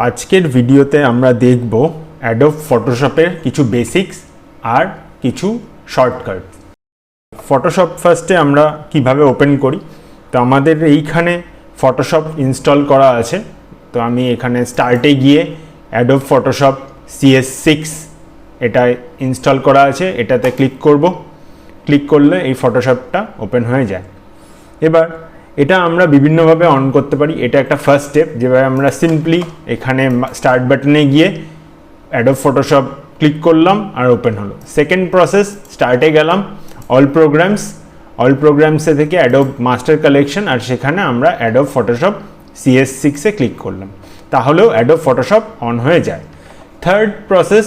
আজকের ভিডিওতে আমরা দেখব অ্যাডোব ফটোশপের কিছু বেসিক্স আর কিছু শর্টকাট। ফটোশপ ফার্স্টে আমরা কিভাবে ওপেন করি, তো আমাদের এইখানে ফটোশপ ইনস্টল করা আছে। তো আমি এখানে স্টার্টে গিয়ে অ্যাডোব ফটোশপ CS6 এটা ইনস্টল করা আছে, এটাতে ক্লিক করব। ক্লিক করলে এই ফটোশপটা ওপেন হয়ে যায়। এবার এটা আমরা বিভিন্নভাবে অন করতে পারি। এটা একটা ফার্স্ট স্টেপ, যেভাবে আমরা সিম্পলি এখানে স্টার্ট বাটনে গিয়ে অ্যাডোব ফটোশপ ক্লিক করলাম আর ওপেন হলো। সেকেন্ড প্রসেস, স্টার্টে গেলাম, অল প্রোগ্রামসে থেকে অ্যাডোব মাস্টার কালেকশন, আর সেখানে আমরা অ্যাডোব ফটোশপ CS6-এ ক্লিক করলাম, তাহলেও অ্যাডোব ফটোশপ অন হয়ে যায়। থার্ড প্রসেস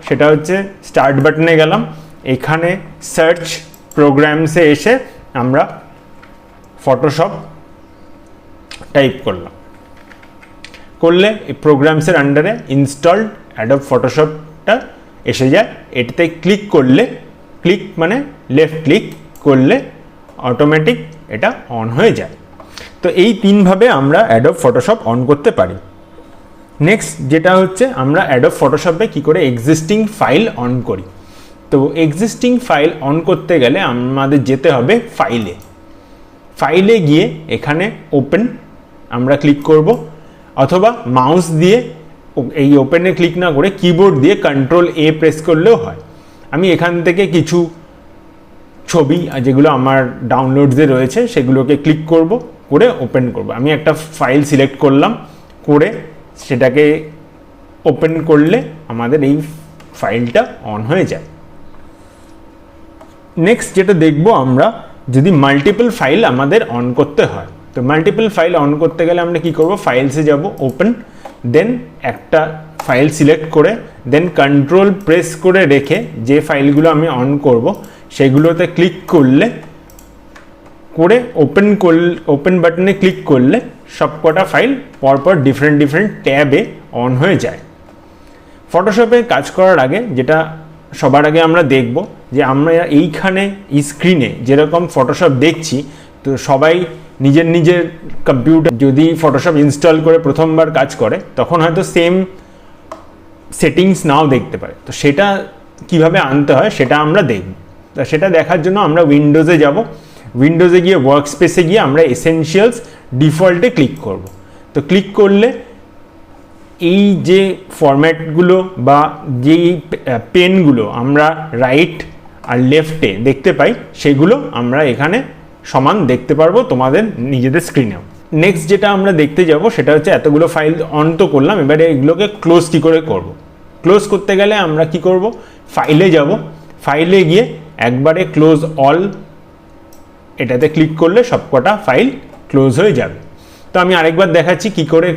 সেটা হচ্ছে স্টার্ট বাটনে গেলাম, এখানে সার্চ প্রোগ্রামসে এসে আমরা ফটোশপ টাইপ করলে এই প্রোগ্রামসের আন্ডারে ইনস্টলড অ্যাডোব ফটোশপটা এসে যায়। এটাতে ক্লিক করলে, ক্লিক মানে লেফট ক্লিক করলে অটোমেটিক এটা অন হয়ে যায়। তো এই তিনভাবে আমরা অ্যাডোব ফটোশপ অন করতে পারি। নেক্সট যেটা হচ্ছে, আমরা অ্যাডোব ফটোশপে কি করে এক্সিস্টিং ফাইল অন করি। তো এক্সিস্টিং ফাইল অন করতে গেলে আমাদের যেতে হবে ফাইলে গিয়ে এখানে ওপেন আমরা ক্লিক করব, অথবা মাউস দিয়ে এই ওপেনে ক্লিক না করে কিবোর্ড দিয়ে Ctrl+A প্রেস করলেও হয়। আমি এখান থেকে কিছু ছবি যেগুলো আমার ডাউনলোডসে রয়েছে সেগুলোকে ক্লিক করে ওপেন করব। আমি একটা ফাইল সিলেক্ট করলাম, করে সেটাকে ওপেন করলে আমাদের এই ফাইলটা অন হয়ে যায়। নেক্সট যেটা দেখব, আমরা যদি মাল্টিপল ফাইল আমাদের অন করতে হয়, তো মাল্টিপল ফাইল অন করতে গেলে আমরা কি করব, ফাইলসে যাব, ওপেন, দেন একটা ফাইল সিলেক্ট করে দেন Ctrl প্রেস করে রেখে যে ফাইলগুলো আমি অন করব সেগুলোতে ক্লিক করলে ওপেন বাটনে ক্লিক করলে সবকটা ফাইল পরপর ডিফারেন্ট ট্যাবে অন হয়ে যায়। ফটোশপে কাজ করার আগে যেটা সবার আগে আমরা দেখব, যে আমরা এইখানে স্ক্রিনে যেরকম ফটোশপ দেখছি, তো সবাই নিজের কম্পিউটার যদি ফটোশপ ইনস্টল করে প্রথমবার কাজ করে তখন হয়তো সেম সেটিংস নাও দেখতে পারে। তো সেটা কিভাবে আনতে হয় সেটা আমরা দেখব। তো সেটা দেখার জন্য আমরা উইন্ডোজে যাব, উইন্ডোজে গিয়ে ওয়ার্কস্পেসে গিয়ে আমরা এসেনশিয়ালস ডিফল্টে ক্লিক করব। তো ক্লিক করলে এই যে ফরম্যাটগুলো বা যেই পেনগুলো আমরা রাইট আর লেফটে দেখতে পাই সেগুলো আমরা এখানে সমান দেখতে পারবো তোমাদের নিজেদের স্ক্রিনেও। নেক্সট যেটা আমরা দেখতে যাব সেটা হচ্ছে, এতগুলো ফাইল অন তো করলাম, এবারে এগুলোকে ক্লোজ কী করে করব। ক্লোজ করতে গেলে আমরা কি করব, ফাইলে যাব, ফাইলে গিয়ে একবারে ক্লোজ অল এটাতে ক্লিক করলে সবকটা ফাইল ক্লোজ হয়ে যাবে। তো আমি আরেকবার দেখাচ্ছি কি করে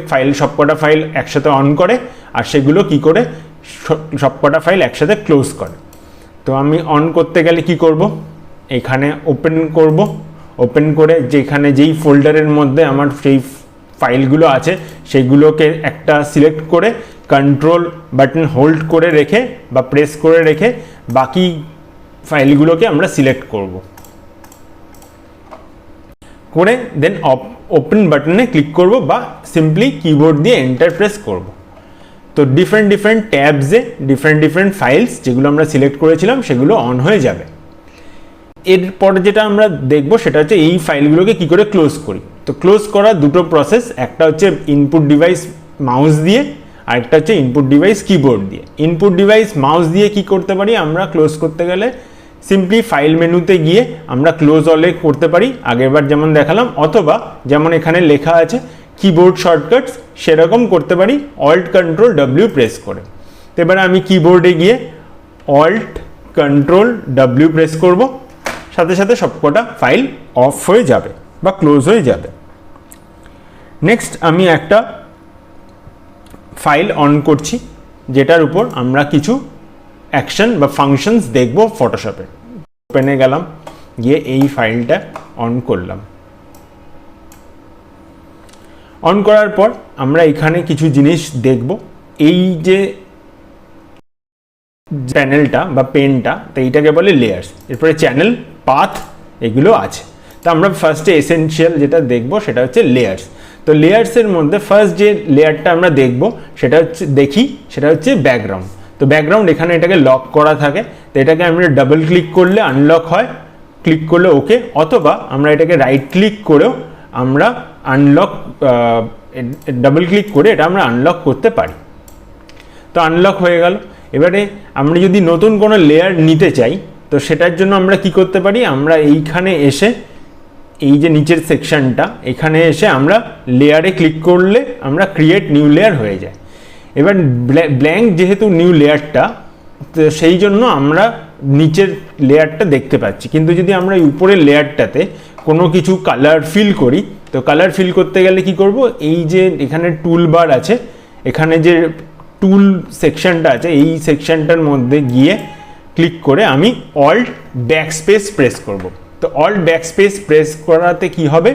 সবকটা ফাইল একসাথে অন করে আর সেগুলো কি করে সবকটা ফাইল একসাথে ক্লোজ করে। তো আমি অন করতে গেলে কি করব, এখানে ওপেন করে যেখানে যেই ফোল্ডারের মধ্যে আমার সেই ফাইলগুলো আছে সেগুলোকে একটা সিলেক্ট করে Ctrl বাটন হোল্ড করে রেখে বা প্রেস করে রেখে বাকি ফাইলগুলোকে আমরা সিলেক্ট করে দেন ওপেন বাটনে ক্লিক করব বা সিম্পলি কিবোর্ড দিয়ে এন্টার প্রেস করব। তো ডিফারেন্ট ট্যাবসে ডিফারেন্ট ফাইলস যেগুলো আমরা সিলেক্ট করেছিলাম সেগুলো অন হয়ে যাবে। এরপর যেটা আমরা দেখব সেটা হচ্ছে এই ফাইলগুলোকে কি করে ক্লোজ করি। তো ক্লোজ করার দুটো প্রসেস, একটা হচ্ছে ইনপুট ডিভাইস মাউস দিয়ে, আর একটা হচ্ছে ইনপুট ডিভাইস কিবোর্ড দিয়ে। ইনপুট ডিভাইস মাউস দিয়ে কি করতে পারি, আমরা ক্লোজ করতে গেলে সিম্পলি ফাইল মেনুতে গিয়ে আমরা ক্লোজ অলে করতে পারি, আগেরবার যেমন দেখালাম, অথবা যেমন এখানে লেখা আছে কিবোর্ড শর্টকাটস সেরকম করতে পারি Alt+Ctrl+W প্রেস করে। তো এবারে আমি কিবোর্ডে গিয়ে Alt+Ctrl+W প্রেস করব, সাথে সাথে সবকটা ফাইল অফ হয়ে যাবে বা ক্লোজ হয়ে যাবে। নেক্সট আমি একটা ফাইল অন করছি যেটার উপর আমরা কিছু অ্যাকশন বা ফাংশনস দেখব ফটোশপে। ওপেনে গেলাম, গিয়ে এই ফাইলটা অন করলাম। অন করার পর আমরা এখানে কিছু জিনিস দেখব। এই যে প্যানেলটা বা পেনটা, তো এইটাকে বলে লেয়ার্স, এরপরে চ্যানেল, পাথ এগুলো আছে। তো আমরা ফার্স্টে এসেনশিয়াল যেটা দেখব সেটা হচ্ছে লেয়ার্স। তো লেয়ার্সের মধ্যে ফার্স্ট যে লেয়ারটা আমরা সেটা হচ্ছে ব্যাকগ্রাউন্ড। তো ব্যাকগ্রাউন্ড এখানে এটাকে লক করা থাকে, তো এটাকে আমরা ডাবল ক্লিক করলে আনলক হয়, ক্লিক করলে ওকে, অথবা আমরা এটাকে রাইট ক্লিক করেও আমরা ডাবল ক্লিক করে এটা আমরা আনলক করতে পারি। তো আনলক হয়ে গেল। এবারে আমরা যদি নতুন কোনো লেয়ার নিতে চাই, তো সেটার জন্য আমরা কি করতে পারি, আমরা এইখানে এসে এই যে নিচের সেকশনটা, এখানে এসে আমরা লেয়ারে ক্লিক করলে আমরা ক্রিয়েট নিউ লেয়ার হয়ে যায়। এবার ব্ল্যাঙ্ক যেহেতু নিউ লেয়ারটা, তো সেই জন্য আমরা নিচের লেয়ারটা দেখতে পাচ্ছি, কিন্তু যদি আমরা উপরের লেয়ারটাতে কোনো কিছু কালার ফিল করি, তো কালার ফিল করতে গেলে কি করব, এই যে এখানে টুল বার আছে, এখানে যে টুল সেকশনটা আছে, এই সেকশনটার মধ্যে গিয়ে ক্লিক করে আমি অল্ট ব্যাকস্পেস প্রেস করব। তো অল্ট ব্যাকস্পেস প্রেস করাতে কি হবে,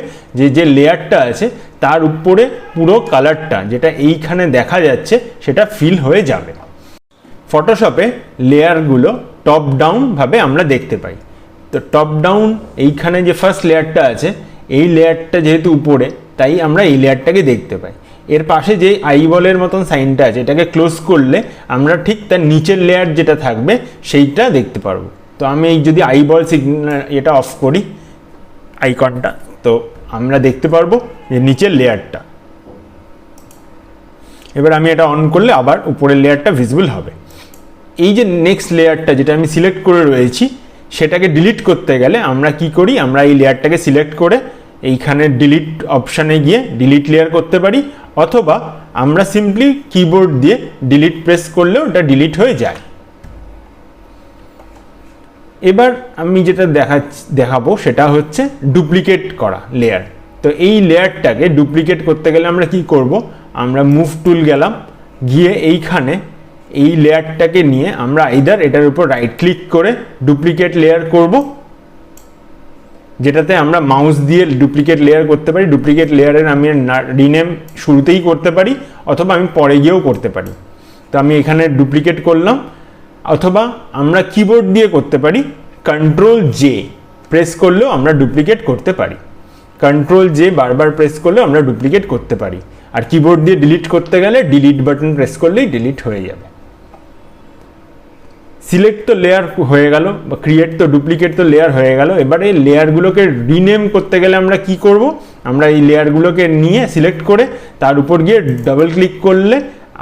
যে লেয়ারটা আছে তার উপরে পুরো কালারটা যেটা এইখানে দেখা যাচ্ছে সেটা ফিল হয়ে যাবে। ফটোশপে লেয়ারগুলো টপ ডাউন ভাবে আমরা দেখতে পাই। তো টপ ডাউন এইখানে যে ফার্স্ট লেয়ারটা আছে, এই লেয়ারটা যেহেতু উপরে, তাই আমরা এই লেয়ারটাকে দেখতে পাই। এর পাশে যে আইবলের মতন সাইনটা আছে, এটাকে ক্লোজ করলে আমরা ঠিক তার নিচের লেয়ার যেটা থাকবে সেইটা দেখতে পারবো। তো আমি এই যদি আইবল সিগন্যাল এটা অফ করি আইকনটা, তো আমরা দেখতে পারবো যে নিচের লেয়ারটা। এবার আমি এটা অন করলে আবার উপরের লেয়ারটা ভিজিবল হবে। এই যে নেক্সট লেয়ারটা যেটা আমি সিলেক্ট করে রয়েছি, সেটাকে ডিলিট করতে গেলে আমরা কি করি, আমরা এই লেয়ারটাকে সিলেক্ট করে এইখানে ডিলিট অপশানে গিয়ে ডিলিট লেয়ার করতে পারি, অথবা আমরা সিম্পলি কিবোর্ড দিয়ে ডিলিট প্রেস করলেও এটা ডিলিট হয়ে যায়। এবার আমি যেটা দেখাবো সেটা হচ্ছে ডুপ্লিকেট করা লেয়ার। তো এই লেয়ারটাকে ডুপ্লিকেট করতে গেলে আমরা কি করব, আমরা মুভ টুল গেলাম, গিয়ে এইখানে এই লেয়ারটাকে নিয়ে আমরা আইদার এটার উপর রাইট ক্লিক করে ডুপ্লিকেট লেয়ার করব, যেটাতে আমরা মাউস দিয়ে ডুপ্লিকেট লেয়ার করতে পারি। ডুপ্লিকেট লেয়ারের আমি রিনেম শুরুতেই করতে পারি, অথবা আমি পরে গিয়েও করতে পারি। তো আমি এখানে ডুপ্লিকেট করলাম, অথবা আমরা কিবোর্ড দিয়ে করতে পারি, কন্ট্রোল জে প্রেস করলেও আমরা ডুপ্লিকেট করতে পারি। কন্ট্রোল জে বারবার প্রেস করলেও আমরা ডুপ্লিকেট করতে পারি। আর কিবোর্ড দিয়ে ডিলিট করতে গেলে ডিলিট বাটন প্রেস করলেই ডিলিট হয়ে যাবে। সিলেক্ট তো লেয়ার হয়ে গেল, বা ক্রিয়েট তো ডুপ্লিকেট তো লেয়ার হয়ে গেল। এবারে এই লেয়ারগুলোকে রিনেম করতে গেলে আমরা কি করব, আমরা এই লেয়ারগুলোকে নিয়ে সিলেক্ট করে তার উপর গিয়ে ডাবল ক্লিক করলে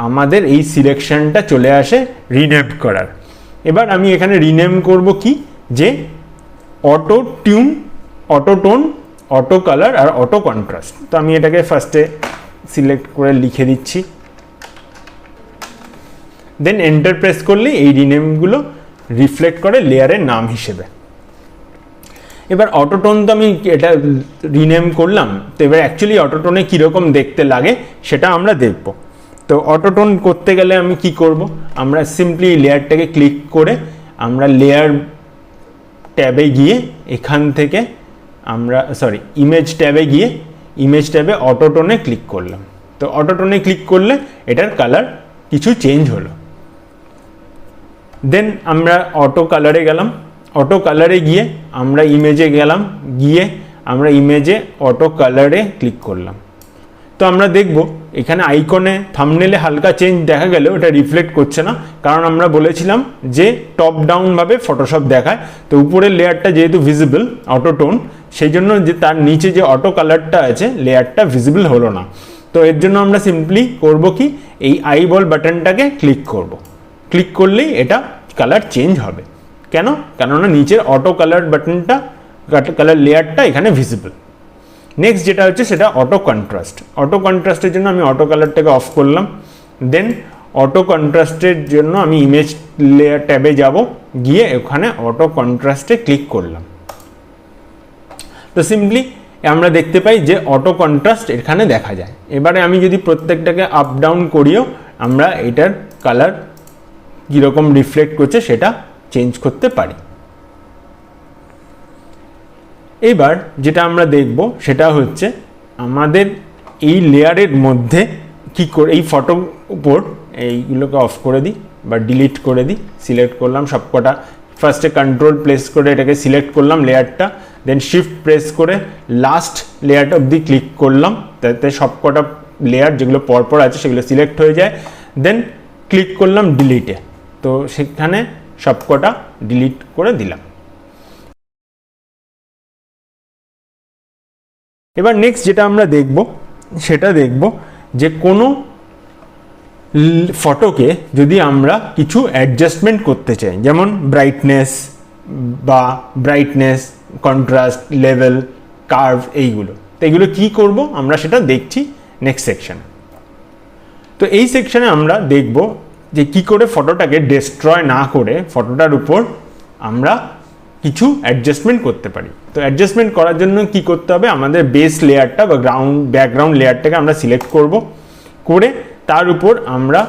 আমাদের এই সিলেকশনটা চলে আসে রিনেম করার। এবার আমি এখানে রিনেম করব কি, যে auto tune, auto tone, auto colour আর অটো কন্ট্রাস্ট। তো আমি এটাকে ফার্স্টে সিলেক্ট করে লিখে দিচ্ছি, দেন এন্টার প্রেস করলে এই রিনেমগুলো রিফ্লেক্ট করে লেয়ারের নাম হিসেবে। এবার অটোটোন তো আমি এটা রিনেম করলাম, তো এবার অ্যাকচুয়ালি অটোটোনে কীরকম দেখতে লাগে সেটা আমরা দেখব। তো অটোটোন করতে গেলে আমি কি করব, আমরা সিম্পলি লেয়ারটাকে ক্লিক করে আমরা লেয়ার ট্যাবে গিয়ে এখান থেকে আমরা ইমেজ ট্যাবে গিয়ে ইমেজ ট্যাবে অটোটোনে ক্লিক করলাম। তো অটোটোনে ক্লিক করলে এটার কালার কিছু চেঞ্জ হলো। দেন আমরা অটো কালারে গেলাম, অটো কালারে গিয়ে আমরা ইমেজে গেলাম, গিয়ে আমরা ইমেজে অটো কালারে ক্লিক করলাম। তো আমরা দেখব এখানে আইকনে থাম্বনেলে হালকা চেঞ্জ দেখা গেলেও এটা রিফ্লেক্ট করছে না, কারণ আমরা বলেছিলাম যে টপ ডাউনভাবে ফটোশপ দেখায়। তো উপরের লেয়ারটা যেহেতু ভিজিবল অটোটোন, সেই জন্য যে তার নিচে যে অটো কালারটা আছে লেয়ারটা ভিজিবল হলো না। তো এর জন্য আমরা সিম্পলি করব কি, এই আইবল বাটনটাকে ক্লিক করব, ক্লিক করলেই এটা কালার চেঞ্জ হবে। কেননা নিচের অটো কালার বাটনটা, কালার লেয়ারটা এখানে ভিজিবল। নেক্সট যেটা হচ্ছে সেটা অটো কন্ট্রাস্ট। অটো কন্ট্রাস্টের জন্য আমি অটো কালারটাকে অফ করলাম, দেন অটো কন্ট্রাস্টের জন্য আমি ইমেজ লেয়ার ট্যাবে যাব, গিয়ে ওখানে অটো কন্ট্রাস্টে ক্লিক করলাম। তো সিম্পলি আমরা দেখতে পাই যে অটো কন্ট্রাস্ট এখানে দেখা যায়। এবারে আমি যদি প্রত্যেকটাকে আপ ডাউন করিও আমরা এটার কালার কীরকম রিফ্লেক্ট করছে সেটা চেঞ্জ করতে পারি। এবার যেটা আমরা দেখব সেটা হচ্ছে আমাদের এই লেয়ারের মধ্যে কি করে এই ফটোর উপর এইগুলোকে অফ করে দিই বা ডিলিট করে দিই। সিলেক্ট করলাম সবকটা, ফার্স্টে কন্ট্রোল প্লেস করে এটাকে সিলেক্ট করলাম লেয়ারটা, দেন শিফট প্রেস করে লাস্ট লেয়ারটা অবধি ক্লিক করলাম, তাতে সবকটা লেয়ার যেগুলো পরপর আছে সেগুলো সিলেক্ট হয়ে যায়। দেন ক্লিক করলাম ডিলিটে, তো সেখানে সবকটা ডিলিট করে দিলাম। এবার নেক্সট যেটা আমরা দেখব সেটা দেখব যে কোনো ফটোকে যদি আমরা কিছু অ্যাডজাস্টমেন্ট করতে চাই, যেমন ব্রাইটনেস, কন্ট্রাস্ট, লেভেল, কার্ভ, এইগুলো। তো এইগুলো কী করব আমরা সেটা দেখছি নেক্সট সেকশনে। তো এই সেকশনে আমরা দেখব যে কি করে ফটোটাকে ডিস্ট্রয় না করে ফটোটার উপর আমরা কিছু অ্যাডজাস্টমেন্ট করতে পারি। তো অ্যাডজাস্টমেন্ট করার জন্য কি করতে হবে, আমাদের বেস লেয়ারটা বা ব্যাকগ্রাউন্ড লেয়ারটাকে আমরা সিলেক্ট করব, করে তার উপর আমরা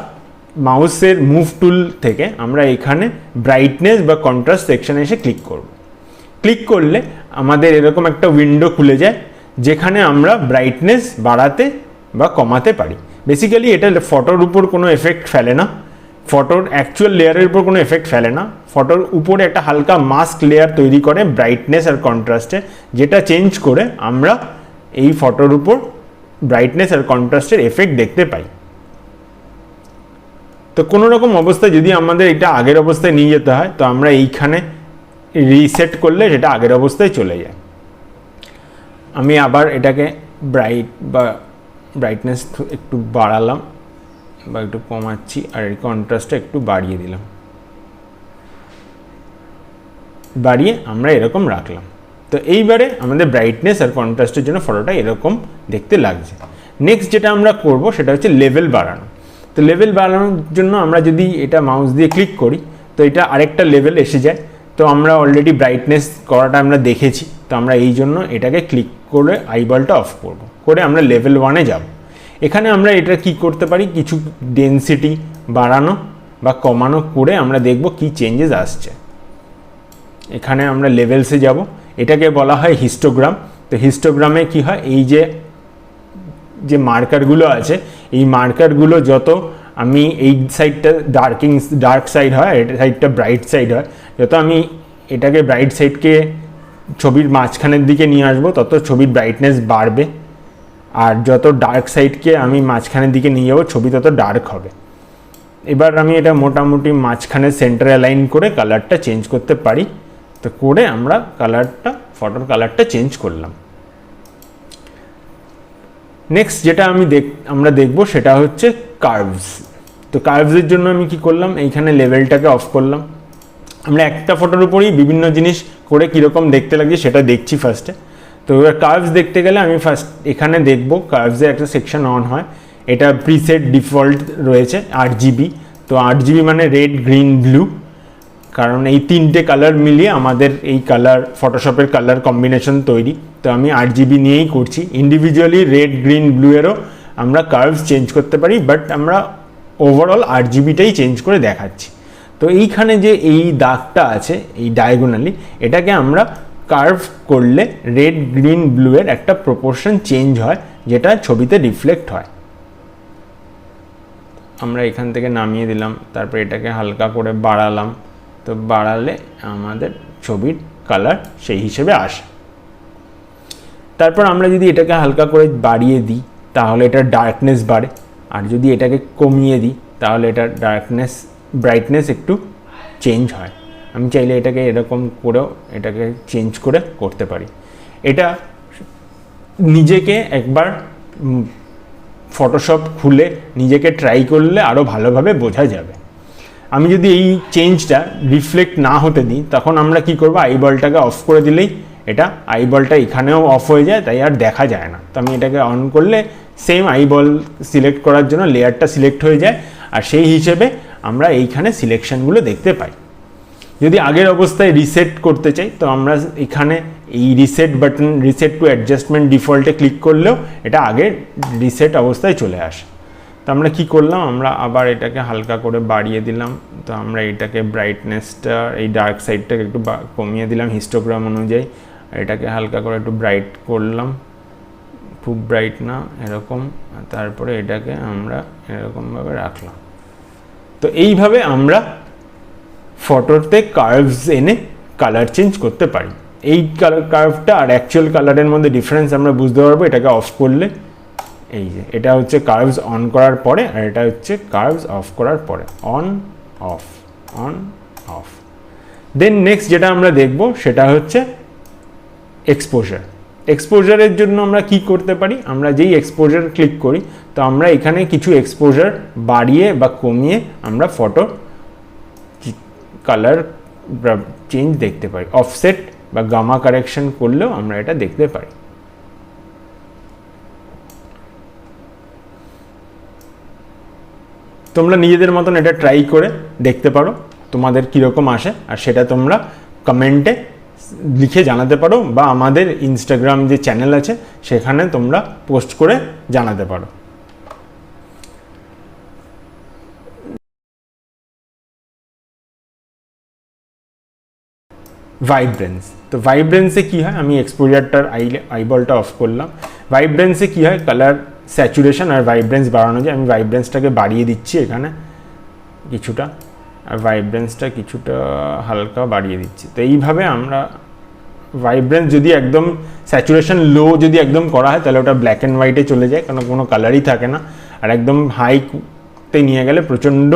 মাউসের মুভ টুল থেকে আমরা এখানে ব্রাইটনেস বা কন্ট্রাস্ট সেকশনে এসে ক্লিক করব। ক্লিক করলে আমাদের এরকম একটা উইন্ডো খুলে যায় যেখানে আমরা ব্রাইটনেস বাড়াতে বা কমাতে পারি। বেসিক্যালি এটা ফটোর উপর কোনো এফেক্ট ফেলে না, ফটোর অ্যাকচুয়াল লেয়ারের উপর কোনো এফেক্ট ফেলে না, ফটোর উপরে একটা হালকা মাস্ক লেয়ার তৈরি করে ব্রাইটনেস আর কন্ট্রাস্টে, যেটা চেঞ্জ করে আমরা এই ফটোর উপর ব্রাইটনেস আর কন্ট্রাস্টের এফেক্ট দেখতে পাই। তো কোনো রকম অবস্থায় যদি আমাদের এটা আগের অবস্থায় নিয়ে যেতে হয়, তো আমরা এইখানে রিসেট করলে সেটা আগের অবস্থায় চলে যায়। আমি আবার এটাকে ব্রাইটনেস একটু বাড়ালাম বা একটু কমাচ্ছি, আর এই কন্ট্রাস্টটা একটু বাড়িয়ে দিলাম, বাড়িয়ে আমরা এরকম রাখলাম। তো এইবারে আমাদের ব্রাইটনেস আর কন্ট্রাস্টের জন্য ফটোটা এরকম দেখতে লাগছে। নেক্সট যেটা আমরা করব সেটা হচ্ছে লেভেল বাড়ানো। তো লেভেল বাড়ানোর জন্য আমরা যদি এটা মাউস দিয়ে ক্লিক করি তো এটা আরেকটা লেভেল এসে যায়। তো আমরা অলরেডি ব্রাইটনেস করাটা আমরা দেখেছি, তো আমরা এই জন্য এটাকে ক্লিক করে আইবলটা অফ করব, করে আমরা লেভেল 1-এ যাব। এখানে আমরা এটা কি করতে পারি, কিছু ডেনসিটি বাড়ানো বা কমানো করে আমরা দেখব কি চেঞ্জেস আসছে। এখানে আমরা লেভেলসে যাব, এটাকে বলা হয় হিস্টোগ্রাম। তো হিস্টোগ্রামে কি হয়, এই যে মার্কারগুলো আছে, এই মার্কারগুলো যত আমি এই সাইডটা ডার্ক সাইড হয়, এটা সাইডটা ব্রাইট সাইড হয়, যত আমি এটাকে ব্রাইট সাইডকে ছবির মাঝখানের দিকে নিয়ে আসবো তত ছবির ব্রাইটনেস বাড়বে, আর যত ডার্ক সাইডকে আমি মাঝখানের দিকে নিয়ে যাবো ছবি তত ডার্ক হবে। এবার আমি এটা মোটামুটি মাঝখানে সেন্টার অ্যালাইন করে কালারটা চেঞ্জ করতে পারি। তো করে আমরা ফটোর কালারটা চেঞ্জ করলাম। নেক্সট যেটা আমরা দেখব সেটা হচ্ছে কার্ভস। তো কার্ভসের জন্য আমি কি করলাম, এইখানে লেভেলটাকে অফ করলাম। আমরা একটা ফটোর উপরেই বিভিন্ন জিনিস করে কীরকম দেখতে লাগছে সেটা দেখছি ফার্স্টে। তো এবার কার্ভস দেখতে গেলে আমি ফার্স্ট এখানে দেখব কার্ভসের একটা সেকশন অন হয়। এটা প্রিসেট ডিফল্ট রয়েছে 8GB। তো 8GB মানে রেড, গ্রিন, ব্লু, কারণ এই তিনটে কালার মিলিয়ে আমাদের এই কালার ফটোশপের কালার কম্বিনেশন তৈরি। তো আমি 8GB নিয়েই করছি। ইন্ডিভিজুয়ালি রেড, গ্রিন, ব্লু এরও আমরা কার্ভস চেঞ্জ করতে পারি, বাট আমরা ওভারঅল 8GBটাই চেঞ্জ করে দেখাচ্ছি। তো এইখানে যে এই দাগটা আছে এই ডায়াগোনালি, এটাকে আমরা কার্ভ করলে রেড, গ্রিন, ব্লু এর একটা প্রপোর্শন চেঞ্জ হয়, যেটা ছবিতে রিফ্লেক্ট হয়। আমরা এখান থেকে নামিয়ে দিলাম, তারপর এটাকে হালকা করে বাড়ালাম। তো বাড়ালে আমাদের ছবির কালার সেই হিসেবে আসে। তারপর আমরা যদি এটাকে হালকা করে বাড়িয়ে দিই তাহলে এটার ডার্কনেস বাড়ে, আর যদি এটাকে কমিয়ে দিই তাহলে এটার ব্রাইটনেস একটু চেঞ্জ হয়। আমি চাইলে এটাকে এরকম করেও এটাকে চেঞ্জ করে করতে পারি। এটা নিজেকে একবার ফটোশপ খুলে নিজেকে ট্রাই করলে আরও ভালোভাবে বোঝা যাবে। আমি যদি এই চেঞ্জটা রিফ্লেক্ট না হতে দিই তখন আমরা কি করব, আইবলটাকে অফ করে দিলেই এটা আইবলটা এখানেও অফ হয়ে যায়, তাই আর দেখা যায় না। তো আমি এটাকে অন করলে সেম আইবল সিলেক্ট করার জন্য লেয়ারটা সিলেক্ট হয়ে যায়, আর সেই হিসেবে আমরা এইখানে সিলেকশনগুলো দেখতে পাই। যদি আগের অবস্থায় রিসেট করতে চাই তো আমরা এখানে এই reset button, reset to adjustment ডিফল্টে ক্লিক করলেও এটা আগের রিসেট অবস্থায় চলে আসে। তো আমরা কি করলাম, আমরা আবার এটাকে হালকা করে বাড়িয়ে দিলাম। তো আমরা এটাকে ব্রাইটনেসটা এই ডার্ক সাইডটাকে একটু কমিয়ে দিলাম হিস্টোগ্রাম অনুযায়ী, এটাকে হালকা করে একটু ব্রাইট করলাম, খুব ব্রাইট না এরকম, তারপরে এটাকে আমরা এরকমভাবে রাখলাম। তো এইভাবে আমরা ফটোতে কার্ভস এনে কালার চেঞ্জ করতে পারি। এই কালার কার্ভটা আর অ্যাকচুয়াল কালারের মধ্যে ডিফারেন্স আমরা বুঝতে পারবো এটাকে অফ করলে। এই যে এটা হচ্ছে কার্ভস অন করার পরে, আর এটা হচ্ছে কার্ভস অফ করার পরে, on off on off. Then next যেটা আমরা দেখব সেটা হচ্ছে এক্সপোজার। এক্সপোজারের জন্য আমরা কি করতে পারি, আমরা যেই এক্সপোজার ক্লিক করি তো আমরা এখানে কিছু এক্সপোজার বাড়িয়ে বা কমিয়ে আমরা ফটো কালার চেঞ্জ দেখতে পারি। অফসেট বা গামা কারেকশন করলেও আমরা এটা দেখতে পারি। তোমরা নিজেদের মতন এটা ট্রাই করে দেখতে পারো তোমাদের কীরকম আসে, আর সেটা তোমরা কমেন্টে লিখে জানাতে পারো বা আমাদের ইনস্টাগ্রাম যে চ্যানেল আছে সেখানে তোমরা পোস্ট করে জানাতে পারো। ভাইব্রেন্স, তো ভাইব্রেন্সে কী হয়, আমি এক্সপোজারটার আইবলটা অফ করলাম। ভাইব্রেন্সে কী হয়, কালার স্যাচুরেশন আর ভাইব্রেন্স বাড়ানো যায়। আমি ভাইব্রেন্সটাকে বাড়িয়ে দিচ্ছি এখানে কিছুটা, আর ভাইব্রেন্সটা কিছুটা হালকা বাড়িয়ে দিচ্ছি। তো এইভাবে আমরা ভাইব্রেন্স যদি একদম স্যাচুরেশন লো যদি একদম করা হয় তাহলে ওটা ব্ল্যাক অ্যান্ড হোয়াইটে চলে যায়, কারণ কোনো কালারই থাকে না। আর একদম হাইতে নিয়ে গেলে প্রচণ্ড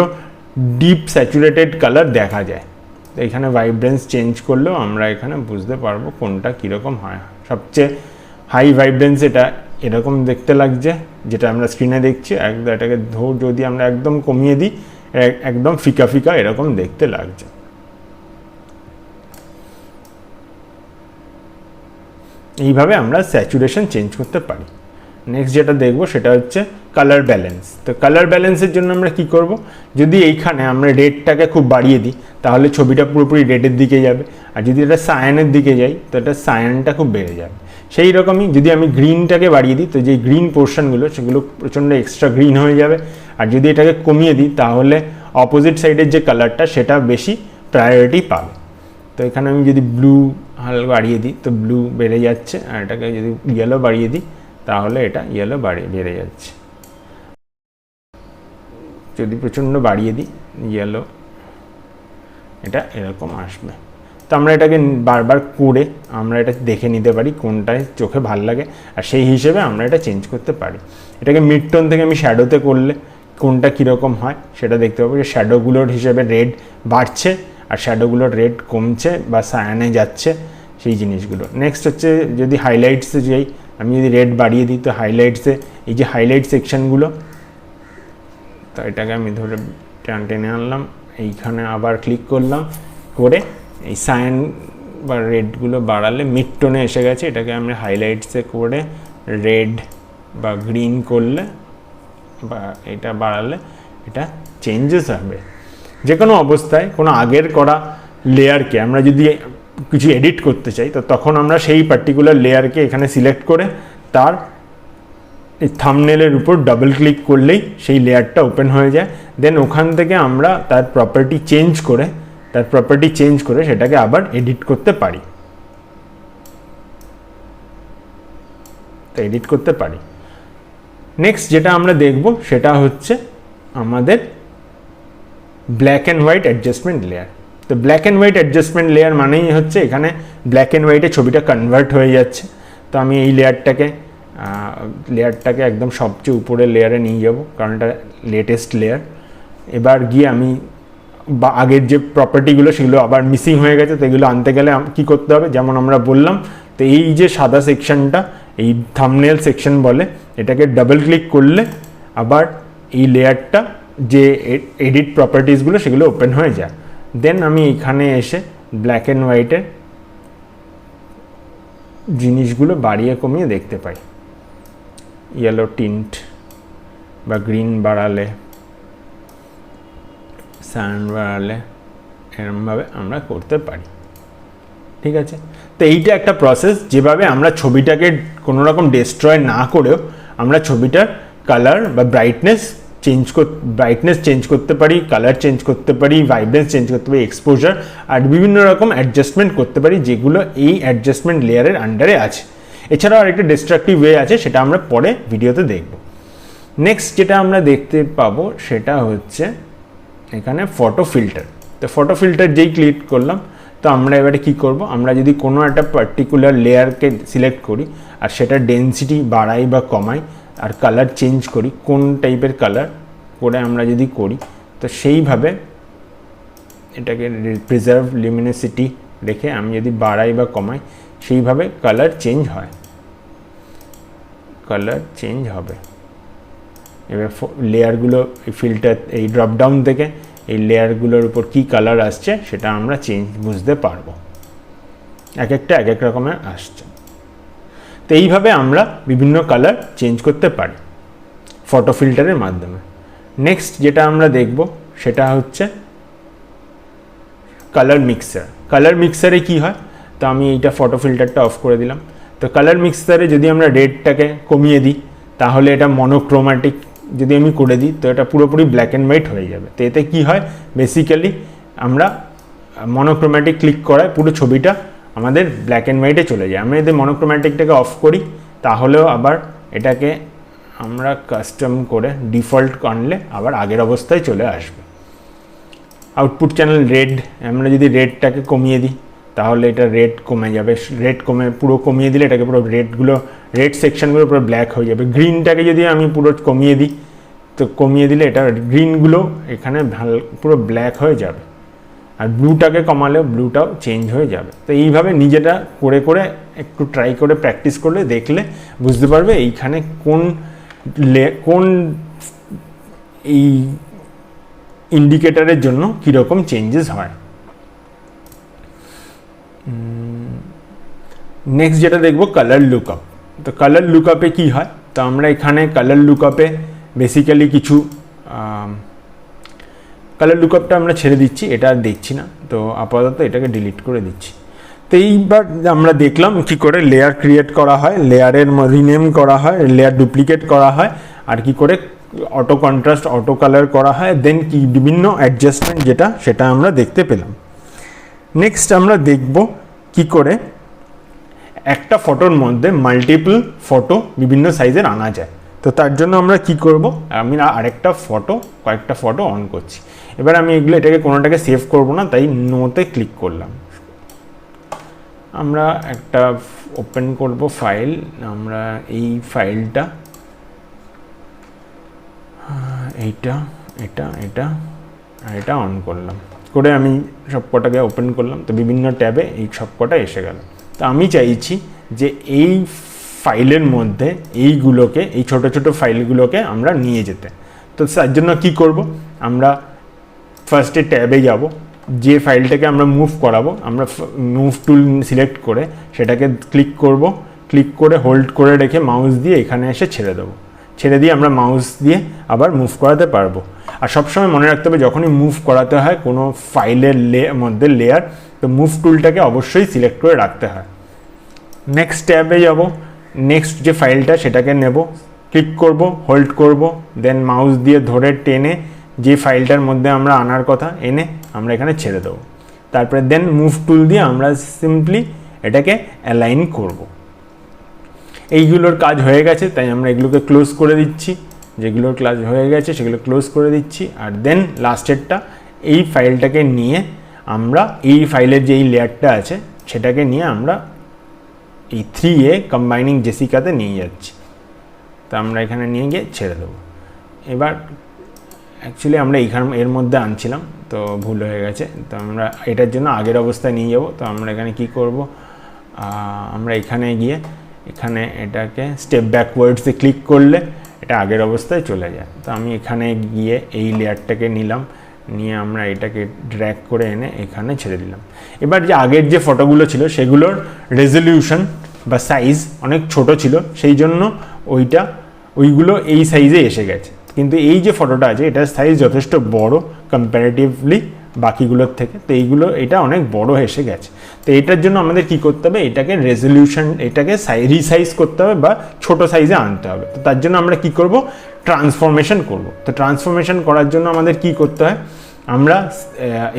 ডিপ স্যাচুরেটেড কালার দেখা যায়। তো এখানে ভাইব্রেন্স চেঞ্জ করলেও আমরা এখানে বুঝতে পারবো কোনটা কীরকম হয়। সবচেয়ে হাই ভাইব্রেন্স এটা এরকম দেখতে লাগছে যেটা আমরা স্ক্রিনে দেখছি। একদম এটাকে যদি আমরা একদম কমিয়ে দিই একদম ফিকা ফিকা এরকম দেখতে লাগছে। এইভাবে আমরা স্যাচুরেশন চেঞ্জ করতে পারি। নেক্সট যেটা দেখবো সেটা হচ্ছে কালার ব্যালেন্স। তো কালার ব্যালেন্সের জন্য আমরা কি করব, যদি এইখানে আমরা রেডটাকে খুব বাড়িয়ে দিই তাহলে ছবিটা পুরোপুরি রেডের দিকে যাবে, আর যদি এটা সায়ানের দিকে যাই তো এটা সায়ানটা খুব বেড়ে যাবে। সেই রকমই যদি আমি গ্রিনটাকে বাড়িয়ে দিই তো যে গ্রিন পোর্শনগুলো সেগুলো প্রচণ্ড এক্সট্রা গ্রিন হয়ে যাবে, আর যদি এটাকে কমিয়ে দিই তাহলে অপোজিট সাইডের যে কালারটা সেটা বেশি প্রায়োরিটি পাবে। তো এখানে আমি যদি ব্লু হালকা বাড়িয়ে দিই তো ব্লু বেড়ে যাচ্ছে, আর এটাকে যদি ইয়েলো বাড়িয়ে দিই তাহলে এটা ইয়েলো বেড়ে যাচ্ছে। যদি প্রচণ্ড বাড়িয়ে দিই ইয়েলো এটা এরকম আসবে। তো আমরা এটাকে বারবার করে আমরা এটা দেখে নিতে পারি কোনটায় চোখে ভাল লাগে, আর সেই হিসেবে আমরা এটা চেঞ্জ করতে পারি। এটাকে মিড টোন থেকে আমি শ্যাডোতে করলে কোনটা কীরকম হয় সেটা দেখতে পাবো, যে শ্যাডোগুলোর হিসেবে রেড বাড়ছে আর শ্যাডোগুলোর রেড কমছে বা সায়ানে যাচ্ছে, সেই জিনিসগুলো। নেক্সট হচ্ছে যদি হাইলাইটসে যাই, আমি যদি রেড বাড়িয়ে দিই তো হাইলাইটসে এই যে হাইলাইট সেকশনগুলো, তো এটাকে আমি ধরে টেনে আনলাম, এইখানে আবার ক্লিক করলাম, করে এই সায়ান বা রেডগুলো বাড়ালে মিড টোনে এসে গেছে, এটাকে আমরা হাইলাইটসে করে রেড বা গ্রিন করলে বা এটা বাড়ালে এটা চেঞ্জেস হবে। যে কোনো অবস্থায় কোনো আগের করা লেয়ারকে আমরা যদি কিছু এডিট করতে চাই তো তখন আমরা সেই পার্টিকুলার লেয়ারকে এখানে সিলেক্ট করে তার এই থাম্বনেলের উপর ডাবল ক্লিক করলেই সেই লেয়ারটা ওপেন হয়ে যায়। দেন ওখান থেকে আমরা তার প্রপার্টি চেঞ্জ করে সেটাকে আবার এডিট করতে পারি। নেক্সট যেটা আমরা দেখব সেটা হচ্ছে আমাদের black and white adjustment layer. তো black and white adjustment layer মানেই হচ্ছে এখানে ব্ল্যাক অ্যান্ড হোয়াইটে ছবিটা কনভার্ট হয়ে যাচ্ছে। তো আমি এই লেয়ারটাকে একদম সবচেয়ে উপরের লেয়ারে নিয়ে যাব, কারণ এটা লেটেস্ট লেয়ার। এবার গিয়ে আমি বা আগের যে প্রপার্টিগুলো সেগুলো আবার মিসিং হয়ে গেছে, তো এগুলো আনতে গেলে কী করতে হবে, যেমন আমরা বললাম, তো এই যে সাদা সেকশনটা এই থাম্বনেল সেকশন বলে, এটাকে ডাবল ক্লিক করলে আবার এই লেয়ারটা যে এডিট প্রপার্টিসগুলো সেগুলো ওপেন হয়ে যায়। দেন আমি এখানে এসে ব্ল্যাক অ্যান্ড হোয়াইটের জিনিসগুলো বাড়িয়ে কমিয়ে দেখতে পাই। ইয়েলো টিন্ট বা গ্রিন বাড়ালে, সান বাড়ালে, এরমভাবে আমরা করতে পারি। ঠিক আছে, তো এইটা একটা প্রসেস যেভাবে আমরা ছবিটাকে কোনো রকম ডিস্ট্রয় না করেও আমরা ছবিটার কালার বা ব্রাইটনেস চেঞ্জ করতে পারি, কালার চেঞ্জ করতে পারি, ভাইব্রেন্স চেঞ্জ করতে পারি, এক্সপোজার আর বিভিন্ন রকম অ্যাডজাস্টমেন্ট করতে পারি, যেগুলো এই অ্যাডজাস্টমেন্ট লেয়ারের আন্ডারে আছে। এছাড়াও আরেকটা ডিস্ট্রাকটিভ ওয়ে আছে, সেটা আমরা পরে ভিডিওতে দেখব। নেক্সট যেটা আমরা দেখতে পাবো সেটা হচ্ছে এখানে ফটো ফিল্টার। তো ফটো ফিল্টার যেই ক্লিক করলাম তো আমরা এবারে কি করব, আমরা যদি কোনো একটা পার্টিকুলার লেয়ারকে সিলেক্ট করি আর সেটা ডেনসিটি বাড়াই বা কমাই আর কালার চেঞ্জ করি, কোন টাইপের কালার করে আমরা যদি করি, তো সেইভাবে এটাকে প্রিজার্ভ লিমিনেসিটি রেখে আমি যদি বাড়াই বা কমাই সেইভাবে কালার চেঞ্জ হয়, কালার চেঞ্জ হবে। এবার লেয়ারগুলো এই ফিল্টার এই ড্রপডাউন থেকে এই লেয়ারগুলোর উপর কী কালার আসছে সেটা আমরা বুঝতে পারবো, এক একটা এক এক রকমের আসছে। তো এইভাবে আমরা বিভিন্ন কালার চেঞ্জ করতে পারি ফটো ফিল্টারের মাধ্যমে। নেক্সট যেটা আমরা দেখব সেটা হচ্ছে কালার মিক্সার। কালার মিক্সারে কি হয়, তো আমি এইটা ফটো ফিল্টারটা অফ করে দিলাম। তো কালার মিক্সারে যদি আমরা রেডটাকে কমিয়ে দিই তাহলে এটা মনোক্রোম্যাটিক যদি আমি করে দিই তো এটা পুরোপুরি ব্ল্যাক অ্যান্ড হোয়াইট হয়ে যাবে। তো এতে কি হয়, বেসিক্যালি আমরা মনোক্রোম্যাটিক ক্লিক করায় পুরো ছবিটা আমাদের ব্ল্যাক অ্যান্ড হোয়াইটে চলে যায়। আমরা যদি মনোক্রোম্যাটিকটাকে অফ করি তাহলেও আবার এটাকে আমরা কাস্টম করে ডিফল্ট আনলে আবার আগের অবস্থায় চলে আসবে। আউটপুট চ্যানেল রেড, আমরা যদি রেডটাকে কমিয়ে দিই তাহলে এটা রেড কমে যাবে, রেড পুরো কমিয়ে দিলে এটাকে পুরো রেড সেকশনগুলো পুরো ব্ল্যাক হয়ে যাবে। গ্রিনটাকে যদি আমি পুরো কমিয়ে দিই তো কমিয়ে দিলে এটা গ্রিনগুলো এখানে পুরো ব্ল্যাক হয়ে যাবে, আর ব্লুটাকে কমালেও ব্লুটাও চেঞ্জ হয়ে যাবে। তো এইভাবে নিজেটা করে করে একটু ট্রাই করে প্র্যাকটিস করলে দেখলে বুঝতে পারবে এইখানে কোন এই ইন্ডিকেটরের জন্য কীরকম চেঞ্জেস হয়। নেক্সট যেটা দেখবো কালার লুকআপ। তো কালার লুকআপে কি হয়, তো আমরা এখানে কালার লুকআপে বেসিক্যালি কিছু কালার লুকআপটা আমরা ছেড়ে দিচ্ছি, এটা আর দেখছি না, তো আপাতত এটাকে ডিলিট করে দিচ্ছি। তো এইবার আমরা দেখলাম কি করে লেয়ার ক্রিয়েট করা হয়, লেয়ারের রিনেম করা হয়, লেয়ার ডুপ্লিকেট করা হয়, আর কি করে অটো কন্ট্রাস্ট অটো কালার করা হয়, দেন কি বিভিন্ন অ্যাডজাস্টমেন্ট সেটা আমরা দেখতে পেলাম। নেক্সট আমরা দেখব কি করে একটা ফটোর মধ্যে মাল্টিপল ফটো বিভিন্ন সাইজের আনা যায়। তো তার জন্য আমরা কি করব, আমি কয়েকটা ফটো অন করছি। এবার আমি এটাকে কোনোটাকে সেভ করব না, তাই নোতে ক্লিক করলাম। আমরা একটা ওপেন করব ফাইল, আমরা এই ফাইলটা এটা অন করলাম, করে আমি সবকটাকে ওপেন করলাম। তো বিভিন্ন ট্যাবে এই সবকটা এসে গেল। তো আমি চাইছি যে এই ফাইলের মধ্যে এই ছোট ছোট ফাইলগুলোকে আমরা নিয়ে যেতে। তো তার জন্য কি করব, আমরা ফার্স্টে ট্যাবে যাব, যে ফাইলটাকে আমরা মুভ করাবো আমরা মুভ টুল সিলেক্ট করে সেটাকে ক্লিক করব, ক্লিক করে হোল্ড করে রেখে মাউস দিয়ে এখানে এসে ছেড়ে দিয়ে আমরা মাউস দিয়ে আবার মুভ করাতে পারবো। আর সবসময় মনে রাখতে হবে যখনই মুভ করাতে হয় কোনো ফাইলের মধ্যে লেয়ার, তো মুভ টুলটাকে অবশ্যই সিলেক্ট করে রাখতে হয়। নেক্সট ট্যাবে যাব, নেক্সট যে ফাইলটা সেটাকে নেব, ক্লিক করব, হোল্ড করব, দেন মাউস দিয়ে ধরে টেনে যে ফাইলটার মধ্যে আমরা আনার কথা এনে আমরা এখানে ছেড়ে দেবো। তারপরে দেন মুভ টুল দিয়ে আমরা সিম্পলি এটাকে অ্যালাইন করব। এইগুলোর কাজ হয়ে গেছে, তাই আমরা এগুলোকে ক্লোজ করে দিচ্ছি, যেগুলোর কাজ হয়ে গেছে সেগুলো ক্লোজ করে দিচ্ছি। আর দেন লাস্টেরটা এই ফাইলটাকে নিয়ে আমরা এই ফাইলের যে এই লেয়ারটা আছে সেটাকে নিয়ে আমরা এই 3A কম্বাইনিং জেসিকাতে নিয়ে যাচ্ছি। তো আমরা এখানে নিয়ে গিয়ে ছেড়ে দেবো। এবার অ্যাকচুয়ালি আমরা এর মধ্যে আনছিলাম, তো ভুল হয়ে গেছে। তো আমরা এটার জন্য আগের অবস্থায় নিয়ে যাব। তো আমরা এখানে কি করব, আমরা এখানে গিয়ে এটাকে স্টেপ ব্যাকওয়ার্ডসে ক্লিক করলে এটা আগের অবস্থায় চলে যায়। তো আমি এখানে গিয়ে এই লেয়ারটাকে নিয়ে আমরা এটাকে ড্র্যাগ করে এনে এখানে ছেড়ে দিলাম। এবার যে আগের যে ফটোগুলো ছিল সেগুলোর রেজলিউশন বা সাইজ অনেক ছোট ছিল, সেই জন্য ওইগুলো এই সাইজে এসে গেছে। কিন্তু এই যে ফটোটা আছে এটার সাইজ যথেষ্ট বড় কম্প্যারেটিভলি বাকিগুলোর থেকে, তো এটা অনেক বড় এসে গেছে। তো এটার জন্য আমাদের কি করতে হবে, এটাকে রিসাইজ করতে হবে বা ছোট সাইজে আনতে হবে। তো তার জন্য আমরা কি করব, ট্রান্সফরমেশন করব। তো ট্রান্সফরমেশন করার জন্য আমাদের কি করতে হয়, আমরা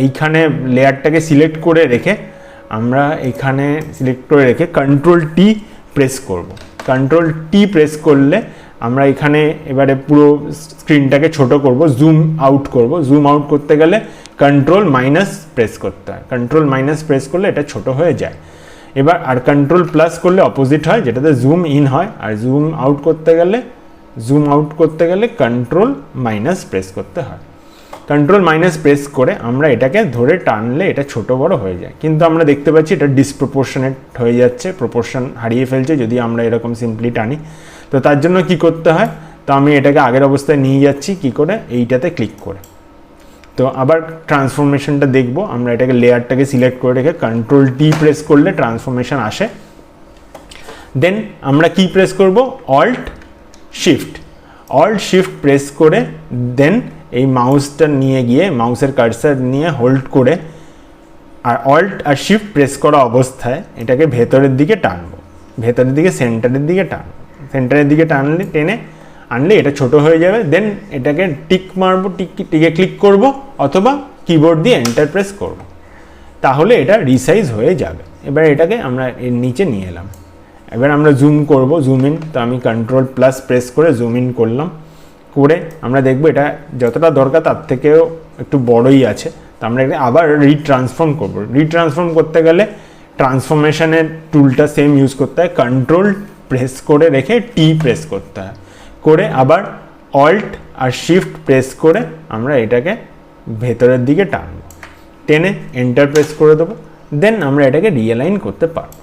এইখানে লেয়ারটাকে সিলেক্ট করে রেখে কন্ট্রোল টি প্রেস করব। কন্ট্রোল টি প্রেস করলে আমরা এখানে এবারে পুরো স্ক্রিনটাকে ছোট করব, জুম আউট করব। জুম আউট করতে গেলে কন্ট্রোল মাইনাস প্রেস করতে হয়, কন্ট্রোল মাইনাস প্রেস করলে এটা ছোট হয়ে যায়। এবার আর কন্ট্রোল প্লাস করলে অপোজিট হয়, যেটাতে জুম ইন হয়, আর জুম আউট করতে গেলে কন্ট্রোল মাইনাস প্রেস করতে হয়। কন্ট্রোল মাইনাস প্রেস করে আমরা এটাকে ধরে টানলে এটা ছোট বড় হয়ে যায়, কিন্তু আমরা দেখতে পাচ্ছি এটা ডিসপ্রপোর্শনেট হয়ে যাচ্ছে, প্রপোর্শন হারিয়ে ফেলছে যদি আমরা এরকম সিম্পলি টানি। তো তার জন্য কি করতে হয়, তো আমি এটাকে আগের অবস্থায় নিয়ে যাচ্ছি কি করে, এইটাতে ক্লিক করে। তো আবার ট্রান্সফরমেশনটা দেখব, আমরা এটাকে লেয়ারটাকে সিলেক্ট করে রেখে কন্ট্রোল টি প্রেস করলে ট্রান্সফরমেশন আসে। দেন আমরা কি প্রেস করব, অল্ট শিফট প্রেস করে দেন এই মাউসটা নিয়ে গিয়ে মাউসের কার্সার নিয়ে হোল্ড করে আর অল্ট আর শিফট প্রেস করা অবস্থায় এটাকে ভেতরের দিকে টানবো, ভেতরের দিকে সেন্টারের দিকে টেনে আনলে এটা ছোট হয়ে যাবে। দেন এটাকে টিক মারবো, টিকে ক্লিক করব অথবা কিবোর্ড দিয়ে এন্টার প্রেস করব, তাহলে এটা রিসাইজ হয়ে যাবে। এবার এটাকে আমরা এর নিচে নিয়ে এলাম। এবার আমরা জুম করব, জুম ইন, তো আমি কন্ট্রোল প্লাস প্রেস করে জুম ইন করলাম, করে আমরা দেখবো এটা যতটা দরকার তার থেকেও একটু বড়ই আছে। তো আমরা এটা আবার রিট্রান্সফর্ম করবো। রিট্রান্সফর্ম করতে গেলে ট্রান্সফরমেশনের টুলটা সেম ইউজ করতে হয়, কন্ট্রোল প্রেস করে রেখে টি প্রেস করতে হয়, করে আবার অল্ট আর শিফট প্রেস করে আমরা এটাকে ভেতরের দিকে টানবো, টেনে এন্টার প্রেস করে দেবো। দেন আমরা এটাকে রিঅ্যালাইন করতে পারবো।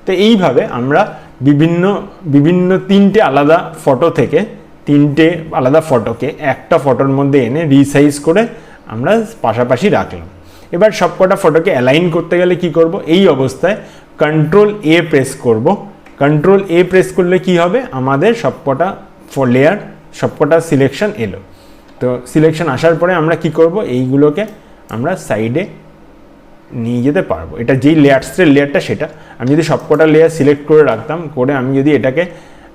তো এইভাবে আমরা বিভিন্ন তিনটে আলাদা ফটো থেকে তিনটে আলাদা ফটোকে একটা ফটোর মধ্যে এনে রিসাইজ করে আমরা পাশাপাশি রাখলাম। এবার সবকটা ফটোকে অ্যালাইন করতে গেলে কি করব, এই অবস্থায় কন্ট্রোল এ প্রেস করব। কন্ট্রোল এ প্রেস করলে কি হবে, আমাদের সবকটা লেয়ার সবকটা সিলেকশন এলো। তো সিলেকশন আসার পরে আমরা কি করব, এইগুলোকে আমরা সাইডে নিয়ে যেতে পারবো। এটা যেই লেয়ারটা সেটা আমি যদি সবকটা লেয়ার সিলেক্ট করে রাখতাম, করে আমি যদি এটাকে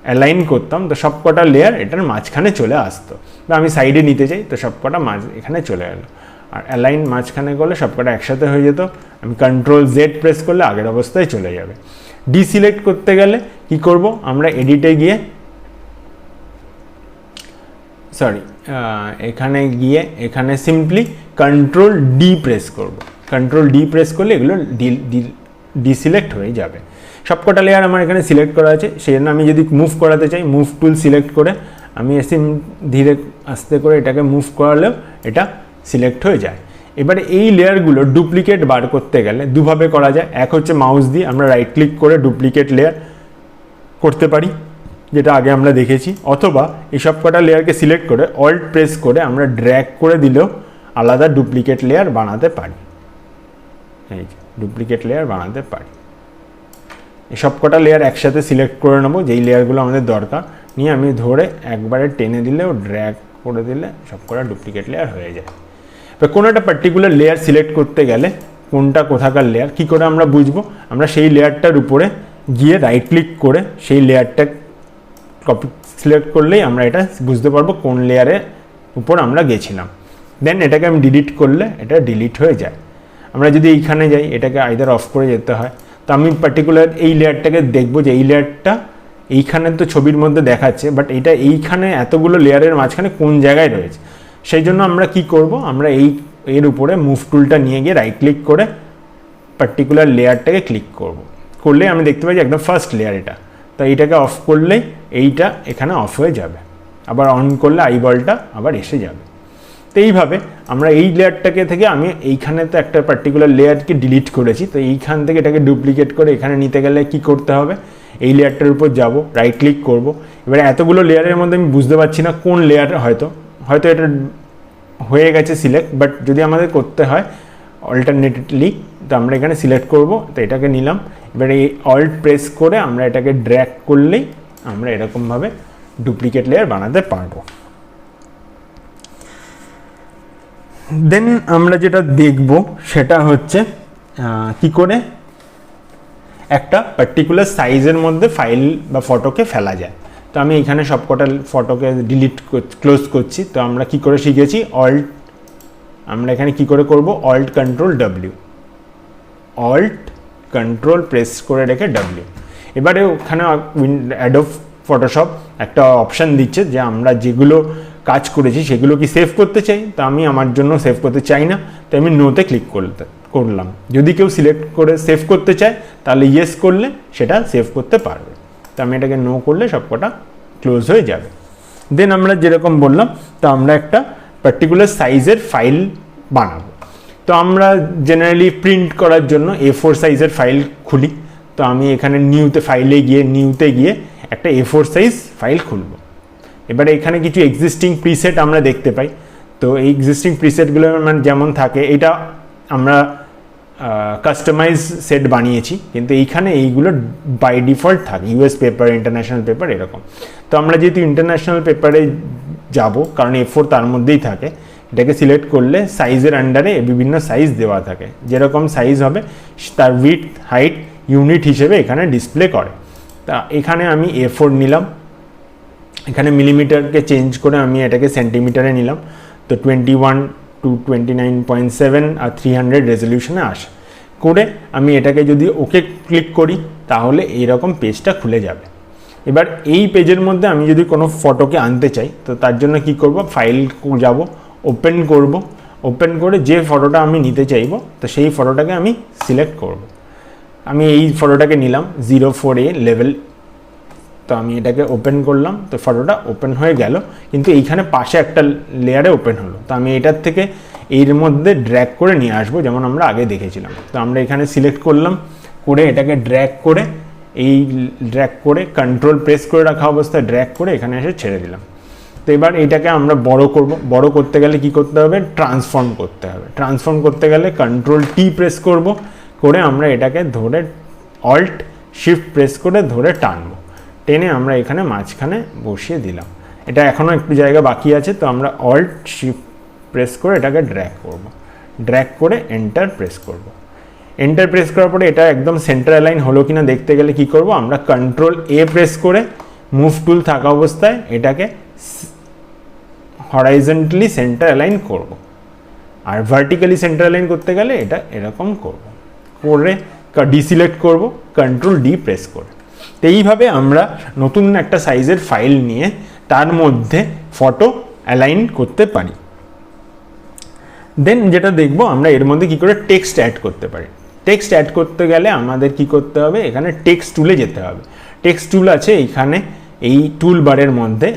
অ্যালাইন করতাম, তো সবকটা লেয়ার এটার মাঝখানে চলে আসতো। বা আমি সাইডে নিতে চাই, তো সবকটা এখানে চলে গেলো। আর অ্যালাইন মাঝখানে করলে সবকটা একসাথে হয়ে যেত। আমি কন্ট্রোল জেড প্রেস করলে আগের অবস্থায় চলে যাবে। ডিসিলেক্ট করতে গেলে কি করব, আমরা এডিটে গিয়ে এখানে সিম্পলি কন্ট্রোল ডি প্রেস করব। কন্ট্রোল ডি প্রেস করলে এগুলো ডিসিলেক্ট হয়ে যাবে। সবকটা লেয়ার আমার এখানে সিলেক্ট করা আছে, সেই জন্য আমি যদি মুভ করাতে চাই, মুভ টুল সিলেক্ট করে আমি ধীরে আস্তে করে এটাকে মুভ করালেও এটা সিলেক্ট হয়ে যায়। এবারে এই লেয়ারগুলো ডুপ্লিকেট বার করতে গেলে দুভাবে করা যায়। এক হচ্ছে মাউস দিয়ে আমরা রাইট ক্লিক করে ডুপ্লিকেট লেয়ার করতে পারি, যেটা আগে আমরা দেখেছি, অথবা এই সবকটা লেয়ারকে সিলেক্ট করে অল্ট প্রেস করে আমরা ড্র্যাগ করে দিলেও আলাদা ডুপ্লিকেট লেয়ার বানাতে পারি। এই ডুপ্লিকেট লেয়ার বানাতে পারি। এই সবকটা লেয়ার একসাথে সিলেক্ট করে নেবো, যেই লেয়ারগুলো আমাদের দরকার, নিয়ে আমি ধরে একবারে টেনে দিলেও ড্র্যাগ করে দিলে সবকটা ডুপ্লিকেট লেয়ার হয়ে যায়। এবার কোনো একটা পার্টিকুলার লেয়ার সিলেক্ট করতে গেলে কোনটা কোথাকার লেয়ার কী করে আমরা বুঝবো, আমরা সেই লেয়ারটার উপরে গিয়ে রাইট ক্লিক করে সেই লেয়ারটা সিলেক্ট করলেই আমরা এটা বুঝতে পারবো কোন লেয়ারের উপর আমরা গেছিলাম। দেন এটাকে আমি ডিলিট করলে এটা ডিলিট হয়ে যায়। আমরা যদি এইখানে যাই, এটাকে আইদার অফ করে যেতে হয়। তো আমি পার্টিকুলার এই লেয়ারটাকে দেখবো যে এই লেয়ারটা এইখানে তো ছবির মধ্যে দেখাচ্ছে, বাট এটা এইখানে এতগুলো লেয়ারের মাঝখানে কোন জায়গায় রয়েছে। সেই জন্য আমরা কি করব, আমরা এর উপরে মুভ টুলটা নিয়ে গিয়ে রাইট ক্লিক করে পার্টিকুলার লেয়ারটাকে ক্লিক করলে আমি দেখতে পাই যে একদম ফার্স্ট লেয়ার এটা। তো এইটাকে অফ করলেই এইটা এখানে অফ হয়ে যাবে, আবার অন করলে আইবলটা আবার এসে যাবে। তো এইভাবে আমরা এই লেয়ারটাকে থেকে আমি এইখানে তো একটা পার্টিকুলার লেয়ারকে ডিলিট করেছি, তো এইখান থেকে এটাকে ডুপ্লিকেট করে এখানে নিতে গেলে কি করতে হবে, এই লেয়ারটার উপর যাব, রাইট ক্লিক করব। এবারে এতগুলো লেয়ারের মধ্যে আমি বুঝতে পারছি না কোন লেয়ার, হয়তো এটা হয়ে গেছে সিলেক্ট, বাট যদি আমাদের করতে হয় অল্টারনেটিভলি, তো আমরা এখানে সিলেক্ট করব। তো এটাকে নিলাম, এবারে এই অল্ট প্রেস করে আমরা এটাকে ড্র্যাগ করলেই আমরা এরকমভাবে ডুপ্লিকেট লেয়ার বানাতে পারবো। দেন আমরা যেটা দেখব সেটা হচ্ছে কি করে একটা পার্টিকুলার সাইজের মধ্যে ফাইল বা ফটোকে ফেলা যায়। তো আমি এখানে সবকটা ফটোকে ক্লোজ করছি। তো আমরা কি করে শিখেছি, আমরা এখানে কি করে করব, অল্ট কন্ট্রোল প্রেস করে রেখে ডব্লিউ। এবারে ওখানে অ্যাডোব ফটোশপ একটা অপশান দিচ্ছে যে আমরা যেগুলো কাজ করেছি সেগুলো কি সেভ করতে চাই, তো আমি আমার জন্য সেভ করতে চাই না, তো আমি নোতে ক্লিক করলাম। যদি কেউ সিলেক্ট করে সেভ করতে চায় তাহলে ইয়েস করলে সেটা সেভ করতে পারবে। তো আমি এটাকে নো করলে সবকটা ক্লোজ হয়ে যাবে। দেন আমরা যেরকম বললাম, তো আমরা একটা পার্টিকুলার সাইজের ফাইল বানাবো। তো আমরা জেনারেলি প্রিন্ট করার জন্য A4 সাইজের ফাইল খুলি। তো আমি এখানে নিউতে গিয়ে একটা A4 সাইজ ফাইল খুলব। এবারে এখানে কিছু এক্সিস্টিং প্রিসেট আমরা দেখতে পাই। তো এই এক্সিস্টিং প্রিসেটগুলো মানে যেমন থাকে, এটা আমরা কাস্টমাইজ সেট বানিয়েছি, কিন্তু এইখানে এইগুলো বাই ডিফল্ট থাকে, US পেপার, ইন্টারন্যাশনাল পেপার এরকম। তো আমরা যেহেতু ইন্টারন্যাশনাল পেপারে যাব, কারণ A4 তার মধ্যেই থাকে, এটাকে সিলেক্ট করলে সাইজের আন্ডারে বিভিন্ন সাইজ দেওয়া থাকে, যেরকম সাইজ হবে তার উইডথ হাইট ইউনিট হিসেবে এখানে ডিসপ্লে করে। তা এখানে আমি A4 নিলাম, এখানে মিলিমিটারকে চেঞ্জ করে আমি এটাকে সেন্টিমিটারে নিলাম। তো 21 to 29.7 আর 300 রেজলিউশনে আসে করে আমি এটাকে যদি ওকে ক্লিক করি তাহলে এইরকম পেজটা খুলে যাবে। এবার এই পেজের মধ্যে আমি যদি কোনো ফটোকে আনতে চাই, তো তার জন্য কি করব, ফাইল যাব, ওপেন করব, ওপেন করে যে ফটোটা আমি নিতে চাইবো তো সেই ফটোটাকে আমি সিলেক্ট করব। আমি এই ফটোটাকে নিলাম 04A লেভেল। তো আমি এটাকে ওপেন করলাম, তো ফটোটা ওপেন হয়ে গেল, কিন্তু এইখানে পাশে একটা লেয়ারে ওপেন হলো। তো আমি এটার থেকে এর মধ্যে ড্র্যাগ করে নিয়ে আসবো, যেমন আমরা আগে দেখেছিলাম। তো আমরা এখানে সিলেক্ট করলাম, করে এটাকে ড্র্যাগ করে কন্ট্রোল প্রেস করে রাখা অবস্থায় ড্র্যাগ করে এখানে এসে ছেড়ে দিলাম। তো এবার এটাকে আমরা বড় করতে গেলে কি করতে হবে, ট্রান্সফর্ম করতে হবে। ট্রান্সফর্ম করতে গেলে Ctrl+T প্রেস করব, করে আমরা এটাকে ধরে Alt+Shift প্রেস করে ধরে টানবো, টেনে আমরা এখানে মাঝখানে বসিয়ে দিলাম। এটা এখনও একটু জায়গা বাকি আছে, তো আমরা Alt+Shift প্রেস করে এটাকে ড্র্যাগ করব, ড্র্যাগ করে এন্টার প্রেস করব। এন্টার প্রেস করার পরে এটা একদম সেন্টার অ্যালাইন হলো কিনা দেখতে গেলে কি করব, আমরা Ctrl+A প্রেস করে মুভ টুল থাকা অবস্থায় এটাকে হরাইজন্টালি সেন্টার অ্যালাইন করব, আর ভার্টিক্যালি সেন্টার অ্যালাইন করতে গেলে এটা এরকম করব, করে ডিসিলেক্ট করব Ctrl+D প্রেস করে। তো এইভাবে আমরা নতুন একটা সাইজের ফাইল নিয়ে তার মধ্যে ফটো অ্যালাইন করতে পারি। দেন যেটা দেখব, আমরা এর মধ্যে কি করে টেক্সট অ্যাড করতে পারি। টেক্সট অ্যাড করতে গেলে আমাদের কি করতে হবে, এখানে টেক্সট টুলে যেতে হবে। টেক্সট টুল আছে এইখানে, এই টুল বারের মধ্যে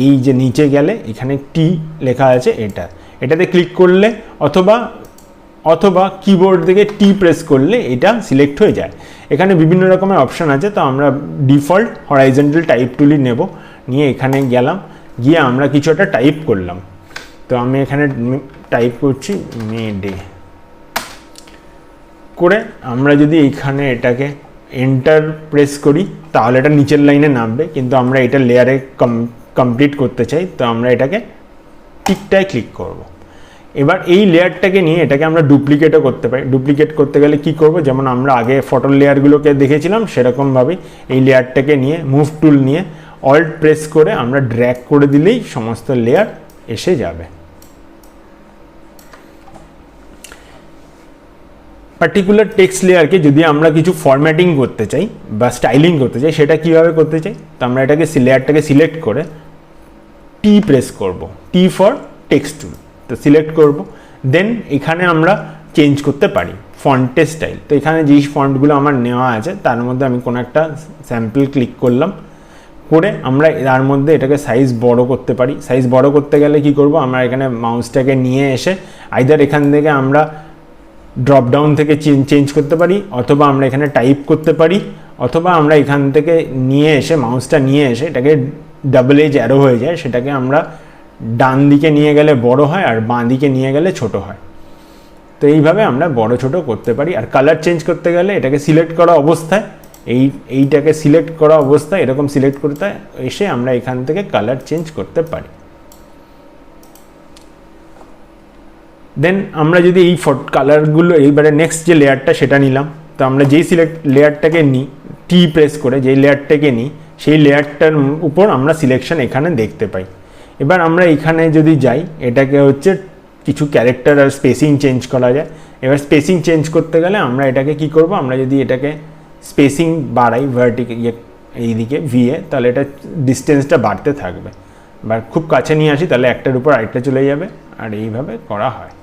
এই যে নিচে গেলে এখানে টি লেখা আছে, এটাতে ক্লিক করলে অথবা কিবোর্ড থেকে টি প্রেস করলে এটা সিলেক্ট হয়ে যায়। এখানে বিভিন্ন রকমের অপশান আছে, তো আমরা ডিফল্ট হরাইজন্টাল টাইপ টুলই নেব, নিয়ে এখানে গেলাম, গিয়ে আমরা কিছু একটা টাইপ করলাম। তো আমি এখানে টাইপ করছি মে-ডে করে, আমরা যদি এইখানে এটাকে এন্টার প্রেস করি তাহলে এটা নিচের লাইনে নামবে, কিন্তু আমরা এটা লেয়ারে কমপ্লিট করতে চাই, তো আমরা এটাকে টিকটায় ক্লিক করব। এবার এই লেয়ারটাকে নিয়ে এটাকে আমরা ডুপ্লিকেটও করতে পারি। ডুপ্লিকেট করতে গেলে কি করব, যেমন আমরা আগে ফটোর লেয়ারগুলোকে দেখেছিলাম সেরকমভাবেই এই লেয়ারটাকে নিয়ে মুভ টুল নিয়ে অল্ট প্রেস করে আমরা ড্র্যাগ করে দিলেই সমস্ত লেয়ার এসে যাবে। পার্টিকুলার টেক্সট লেয়ারকে যদি আমরা কিছু ফরম্যাটিং করতে চাই বা স্টাইলিং করতে চাই, সেটা কীভাবে করতে চাই, তো আমরা এটাকে লেয়ারটাকে সিলেক্ট করে টি প্রেস করব, টি ফর টেক্সট টুল, তো সিলেক্ট করব। দেন এখানে আমরা চেঞ্জ করতে পারি ফন্টের স্টাইল। তো এখানে যেই ফন্টগুলো আমার নেওয়া আছে তার মধ্যে আমি কোনো একটা স্যাম্পল ক্লিক করলাম, করে আমরা তার মধ্যে এটাকে সাইজ বড় করতে পারি। সাইজ বড় করতে গেলে কি করব, আমরা এখানে মাউসটাকে নিয়ে এসে আইদার এখান থেকে আমরা ড্রপ ডাউন থেকে চেঞ্জ করতে পারি, অথবা আমরা এখানে টাইপ করতে পারি, অথবা আমরা এখান থেকে নিয়ে এসে মাউসটা নিয়ে এসে এটাকে ডাবল এজ অ্যারো হয়ে যায়, সেটাকে আমরা ডান দিকে নিয়ে গেলে বড় হয় আর বাঁ দিকে নিয়ে গেলে ছোট হয়। তো এইভাবে আমরা বড় ছোট করতে পারি। আর কালার চেঞ্জ করতে গেলে এটাকে সিলেক্ট করা অবস্থায় এইটাকে সিলেক্ট করা অবস্থায় এরকম সিলেক্ট করতে এসে আমরা এখান থেকে কালার চেঞ্জ করতে পারি। দেন আমরা যদি এই কালারগুলো এইবারে নেক্সট যে লেয়ারটা সেটা নিলাম, তো আমরা যেই লেয়ারটাকে নিই টি প্রেস করে, যেই লেয়ারটাকে নিই সেই লেয়ারটার উপর আমরা সিলেকশন এখানে দেখতে পাই। এবার আমরা এখানে যদি যাই, এটাকে হচ্ছে কিছু ক্যারেক্টার আর স্পেসিং চেঞ্জ করা যায়। এবার স্পেসিং চেঞ্জ করতে গেলে আমরা এটাকে কি করব, আমরা যদি এটাকে স্পেসিং বাড়াই এইদিকে ভিএ, তাহলে এটা ডিস্টেন্সটা বাড়তে থাকবে। বা খুব কাছে নিয়ে আসি তাহলে একটার উপর আরেকটা চলে যাবে, আর এইভাবে করা হয়।